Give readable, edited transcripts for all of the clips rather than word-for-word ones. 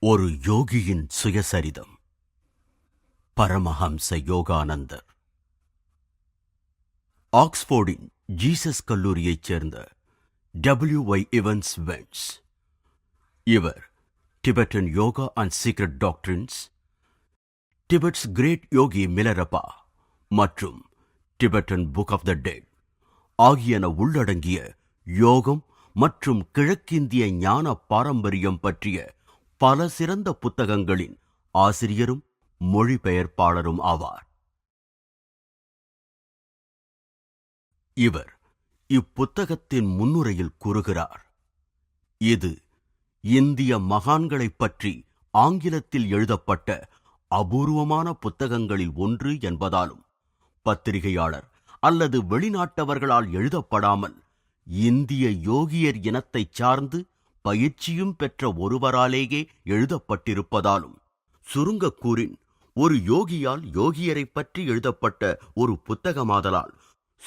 ஒரு யோகியின் சுயசரிதம். பரமஹம்ச யோகானந்தர். ஆக்ஸ்போர்டின் ஜீசஸ் கல்லூரியைச் சேர்ந்த W.Y. Evans Wentz. இவர் Tibetan yoga and secret doctrines, Tibet's great yogi Milarepa மற்றும் Tibetan Book of the Dead ஆகியன உள்ளடங்கிய யோகம் மற்றும் கிழக்கிந்திய ஞான பாரம்பரியம் பற்றிய பல சிறந்த புத்தகங்களின் ஆசிரியரும் மொழிபெயர்ப்பாளரும் ஆவார். இவர் இப்புத்தகத்தின் முன்னுரையில் கூறுகிறார், இது இந்திய மகான்களைப் பற்றி ஆங்கிலத்தில் எழுதப்பட்ட அபூர்வமான புத்தகங்களில் ஒன்று என்பதாலும், பத்திரிகையாளர் அல்லது வெளிநாட்டவர்களால் எழுதப்படாமல் இந்திய யோகியர் இனத்தைச் சார்ந்து பயிற்சியும் பெற்ற ஒருவராலேயே எழுதப்பட்டிருப்பதாலும், சுருங்கக் கூறின் ஒரு யோகியால் யோகியரைப் பற்றி எழுதப்பட்ட ஒரு புத்தகமாதலால்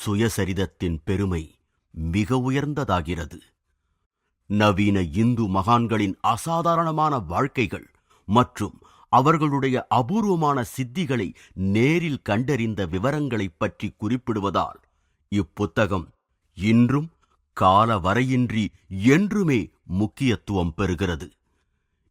சுயசரிதத்தின் பெருமை மிக உயர்ந்ததாகிறது. நவீன இந்து மகான்களின் அசாதாரணமான வாழ்க்கைகள் மற்றும் அவர்களுடைய அபூர்வமான சித்திகளை நேரில் கண்டறிந்த விவரங்களைப் பற்றி குறிப்பிடுவதால் இப்புத்தகம் இன்றும் கால வரையின்றி என்றுமே முக்கியத்துவம் பெறுகிறது.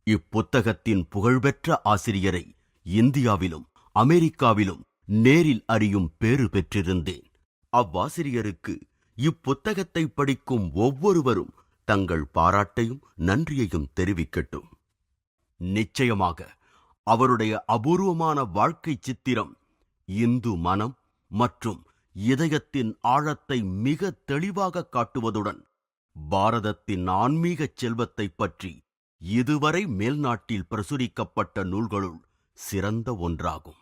இப்புத்தகத்தின் புகழ்பெற்ற ஆசிரியரை இந்தியாவிலும் அமெரிக்காவிலும் நேரில் அறியும் பேறு பெற்றிருந்தேன். அவ்வாசிரியருக்கு இப்புத்தகத்தை படிக்கும் ஒவ்வொருவரும் தங்கள் பாராட்டையும் நன்றியையும் தெரிவிக்கட்டும். நிச்சயமாக அவருடைய அபூர்வமான வாழ்க்கை சித்திரம் இந்து மனம் மற்றும் இதயத்தின் ஆழத்தை மிக தெளிவாக காட்டுவதுடன் பாரதத்தின் ஆன்மீகச் செல்வத்தைப் பற்றி இதுவரை மேல்நாட்டில் பிரசுரிக்கப்பட்ட நூல்களுள் சிறந்த ஒன்றாகும்.